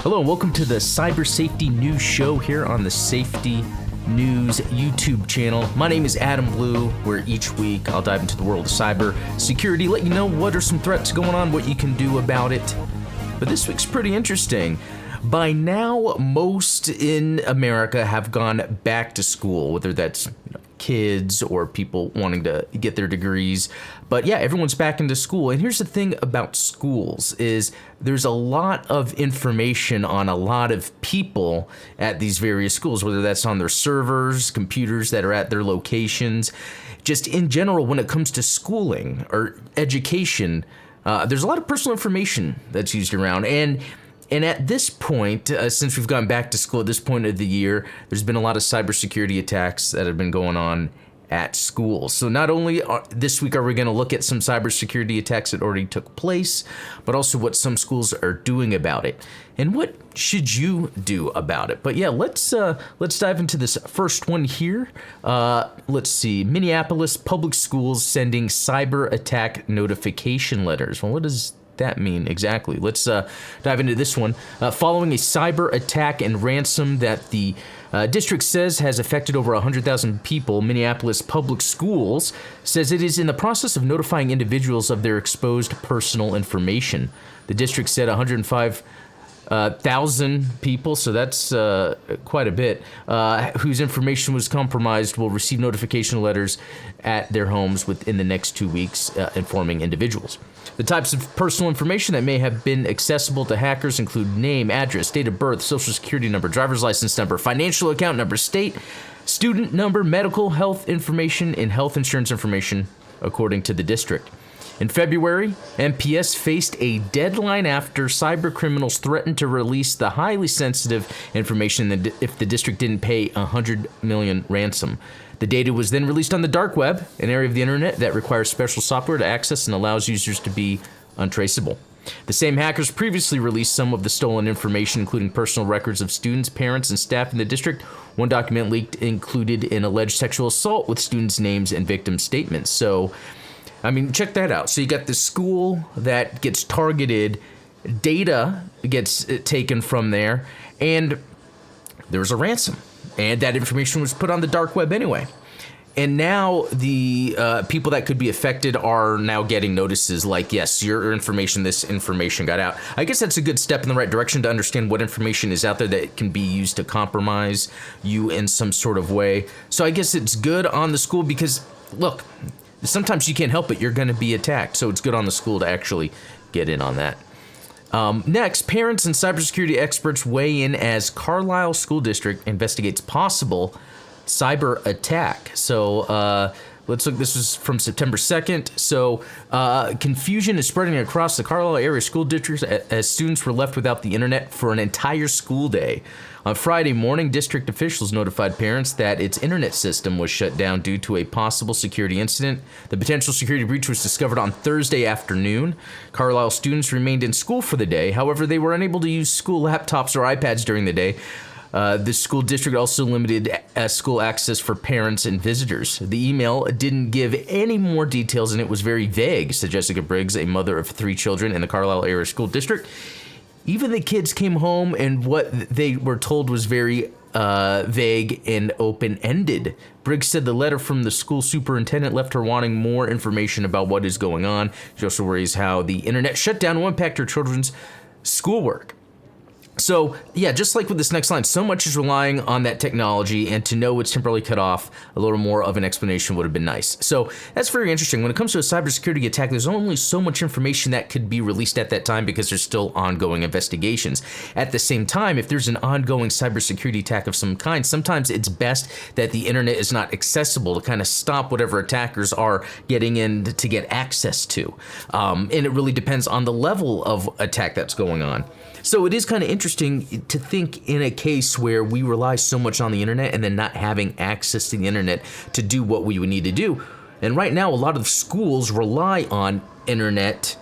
Hello, and welcome to the Cyber Safety News Show here on the Safety News YouTube channel. My name is Adam Blue, where each week I'll dive into the world of cyber security, let you know what are some threats going on, what you can do about it. But this week's pretty interesting. By now, most in America have gone back to school, whether that's kids or people wanting to get their degrees. But yeah, everyone's back into school. And here's the thing about schools is there's a lot of information on a lot of people at these various schools, whether that's on their servers, computers that are at their locations. Just in general, when it comes to schooling or education, there's a lot of personal information that's used around. And at this point, since we've gone back to school at this point of the year, there's been a lot of cybersecurity attacks that have been going on at schools. So not only this week are we going to look at some cybersecurity attacks that already took place, but also what some schools are doing about it. And what should you do about it? But yeah, let's dive into this first one here. Let's see. Minneapolis public schools sending cyber attack notification letters. Well, what does that mean exactly? Let's dive into this one. Following a cyber attack and ransom that the district says has affected over 100,000 people, Minneapolis Public Schools says it is in the process of notifying individuals of their exposed personal information. The district said 105,000 people, so that's quite a bit, whose information was compromised will receive notification letters at their homes within the next 2 weeks, informing individuals. The types of personal information that may have been accessible to hackers include name, address, date of birth, social security number, driver's license number, financial account number, state, student number, medical health information, and health insurance information, according to the district. In February, MPS faced a deadline after cyber criminals threatened to release the highly sensitive information if the district didn't pay $100 million ransom. The data was then released on the dark web, an area of the internet that requires special software to access and allows users to be untraceable. The same hackers previously released some of the stolen information, including personal records of students, parents, and staff in the district. One document leaked included an alleged sexual assault with students' names and victim statements. So, I mean, check that out. So you got the school that gets targeted, data gets taken from there, and there's a ransom. And that information was put on the dark web anyway. And now the people that could be affected are now getting notices like, yes, your information, this information got out. I guess that's a good step in the right direction to understand what information is out there that can be used to compromise you in some sort of way. So I guess it's good on the school because, look, sometimes you can't help it. You're going to be attacked. So it's good on the school to actually get in on that. Next, parents and cybersecurity experts weigh in as Carlile School District investigates possible cyber attack. So let's look. This is from September 2nd. So confusion is spreading across the Carlile area school districts as students were left without the internet for an entire school day. On Friday morning, district officials notified parents that its internet system was shut down due to a possible security incident. The potential security breach was discovered on Thursday afternoon. Carlile students remained in school for the day. However, they were unable to use school laptops or iPads during the day. The school district also limited school access for parents and visitors. The email didn't give any more details, and it was very vague, said Jessica Briggs, a mother of 3 children in the Carlile area school district. Even the kids came home, and what they were told was very vague and open-ended. Briggs said the letter from the school superintendent left her wanting more information about what is going on. She also worries how the internet shutdown will impact her children's schoolwork. So, yeah, just like with this next line, so much is relying on that technology, and to know it's temporarily cut off, a little more of an explanation would have been nice. So that's very interesting. When it comes to a cybersecurity attack, there's only so much information that could be released at that time because there's still ongoing investigations. At the same time, if there's an ongoing cybersecurity attack of some kind, sometimes it's best that the internet is not accessible to kind of stop whatever attackers are getting in to get access to. And it really depends on the level of attack that's going on. So it is kind of interesting to think in a case where we rely so much on the internet and then not having access to the internet to do what we would need to do. And right now, a lot of schools rely on internet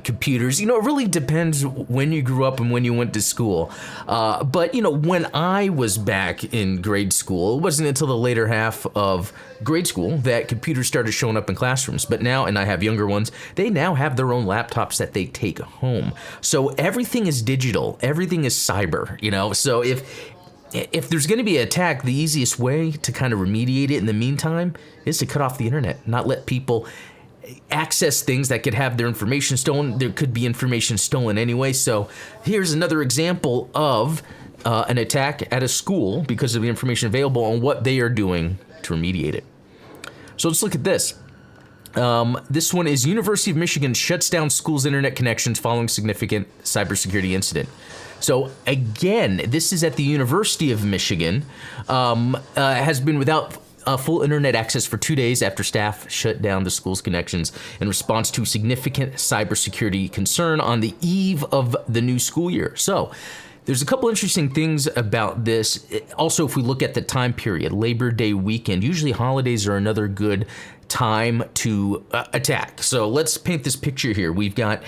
computers. It really depends when you grew up and when you went to school. But when I was back in grade school, it wasn't until the later half of grade school that computers started showing up in classrooms. But now, and I have younger ones, they now have their own laptops that they take home. So everything is digital. Everything is cyber, So if there's going to be an attack, the easiest way to kind of remediate it in the meantime is to cut off the internet, not let people access things that could have their information stolen. There could be information stolen anyway. So here's another example of an attack at a school because of the information available and what they are doing to remediate it. So let's look at this. This one is University of Michigan shuts down school's internet connections following significant cybersecurity incident. So again, this is at the University of Michigan, has been without full internet access for 2 days after staff shut down the school's connections in response to significant cybersecurity concern on the eve of the new school year. So there's a couple interesting things about this. Also, if we look at the time period, Labor Day weekend, usually holidays are another good time to attack. So let's paint this picture here. We've got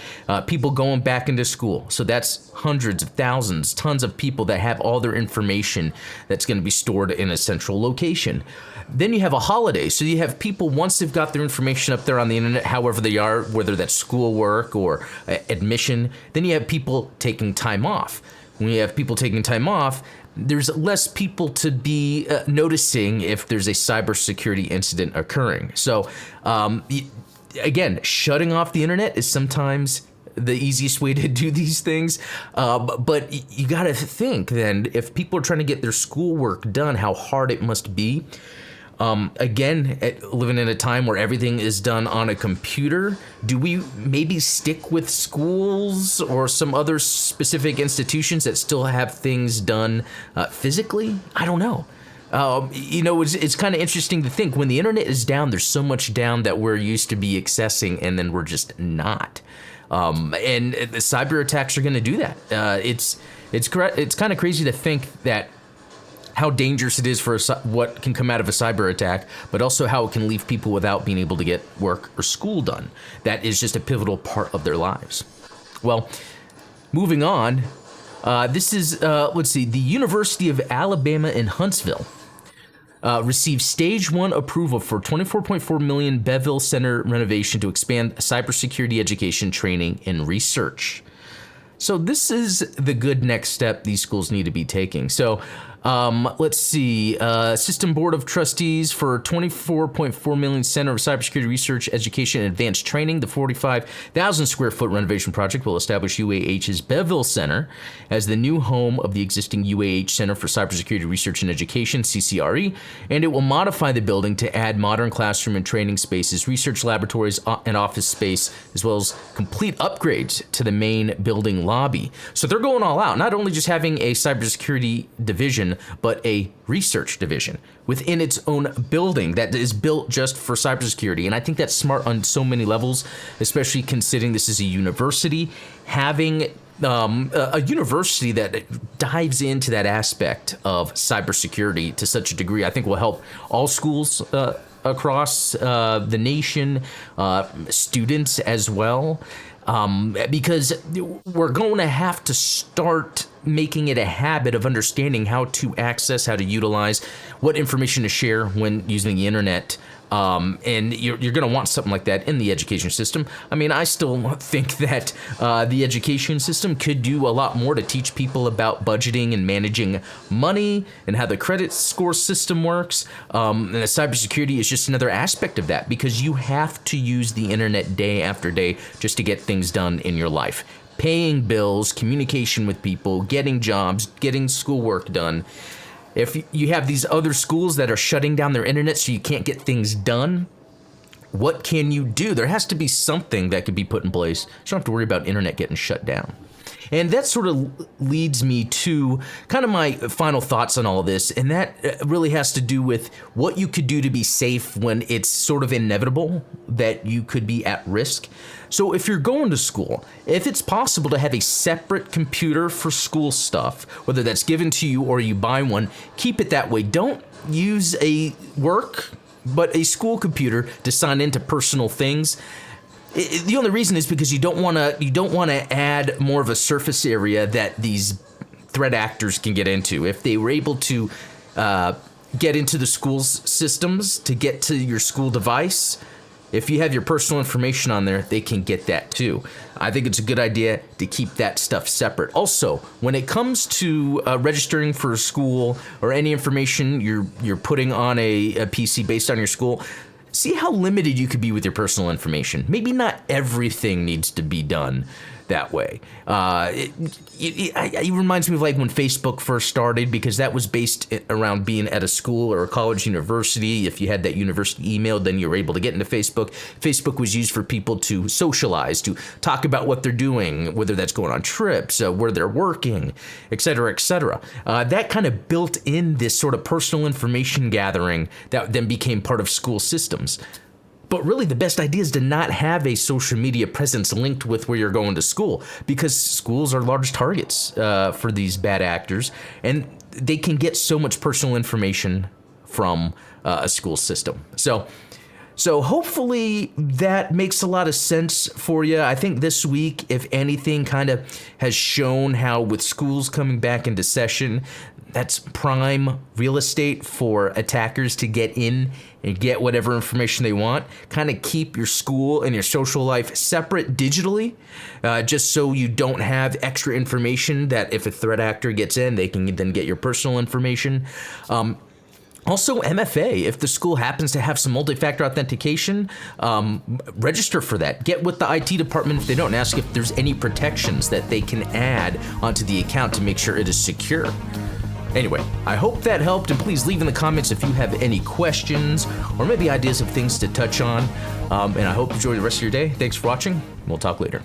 people going back into school. So that's hundreds of thousands, tons of people that have all their information that's going to be stored in a central location. Then you have a holiday. So you have people, once they've got their information up there on the internet, however they are, whether that's schoolwork or admission, then you have people taking time off. When you have people taking time off, there's less people to be noticing if there's a cybersecurity incident occurring. So, again, shutting off the internet is sometimes the easiest way to do these things. But you got to think then, if people are trying to get their schoolwork done, how hard it must be. Again, living in a time where everything is done on a computer, do we maybe stick with schools or some other specific institutions that still have things done physically? I don't know. It's kind of interesting to think when the internet is down, there's so much down that we're used to be accessing and then we're just not. And the cyber attacks are going to do that. It's kind of crazy to think that how dangerous it is for what can come out of a cyber attack, but also how it can leave people without being able to get work or school done. That is just a pivotal part of their lives. Well, moving on, this is, the University of Alabama in Huntsville received Stage 1 approval for $24.4 million Beville Center renovation to expand cybersecurity education, training, and research. So this is the good next step these schools need to be taking. So System Board of Trustees for $24.4 million Center of Cybersecurity Research, Education, and Advanced Training. The 45,000 square foot renovation project will establish UAH's Beville Center as the new home of the existing UAH Center for Cybersecurity Research and Education, CCRE, and it will modify the building to add modern classroom and training spaces, research laboratories, and office space, as well as complete upgrades to the main building lobby. So they're going all out, not only just having a cybersecurity division, but a research division within its own building that is built just for cybersecurity. And I think that's smart on so many levels, especially considering this is a university. Having a university that dives into that aspect of cybersecurity to such a degree, I think will help all schools across the nation, students as well. Because we're going to have to start making it a habit of understanding how to access, how to utilize, what information to share when using the internet. And you're going to want something like that in the education system. I mean, I still think that the education system could do a lot more to teach people about budgeting and managing money and how the credit score system works. And the cybersecurity is just another aspect of that, because you have to use the internet day after day just to get things done in your life. Paying bills, communication with people, getting jobs, getting schoolwork done. If you have these other schools that are shutting down their internet so you can't get things done, what can you do? There has to be something that could be put in place. So you don't have to worry about internet getting shut down. And that sort of leads me to kind of my final thoughts on all this, and that really has to do with what you could do to be safe when it's sort of inevitable that you could be at risk. So if you're going to school, if it's possible to have a separate computer for school stuff, whether that's given to you or you buy one, keep it that way. Don't use a work, but a school computer to sign into personal things. The only reason is because you don't want to add more of a surface area that these threat actors can get into. If they were able to get into the school's systems to get to your school device, if you have your personal information on there, they can get that too. I think it's a good idea to keep that stuff separate. Also, when it comes to registering for a school or any information you're putting on a PC based on your school, see how limited you could be with your personal information. Maybe not everything needs to be done that way. It reminds me of like when Facebook first started, because that was based around being at a school or a college, university. If you had that university email, then you were able to get into Facebook. Facebook was used for people to socialize, to talk about what they're doing, whether that's going on trips, where they're working, et cetera, et cetera. That kind of built in this sort of personal information gathering that then became part of school systems. But really, the best idea is to not have a social media presence linked with where you're going to school, because schools are large targets for these bad actors, and they can get so much personal information from a school system. So hopefully that makes a lot of sense for you. I think this week, if anything, kind of has shown how with schools coming back into session, that's prime real estate for attackers to get in and get whatever information they want. Kind of keep your school and your social life separate digitally, just so you don't have extra information that if a threat actor gets in, they can then get your personal information. Also, MFA, if the school happens to have some multi-factor authentication, register for that. Get with the IT department if they don't, and ask if there's any protections that they can add onto the account to make sure it is secure. Anyway, I hope that helped, and please leave in the comments if you have any questions or maybe ideas of things to touch on. And I hope you enjoy the rest of your day. Thanks for watching. We'll talk later.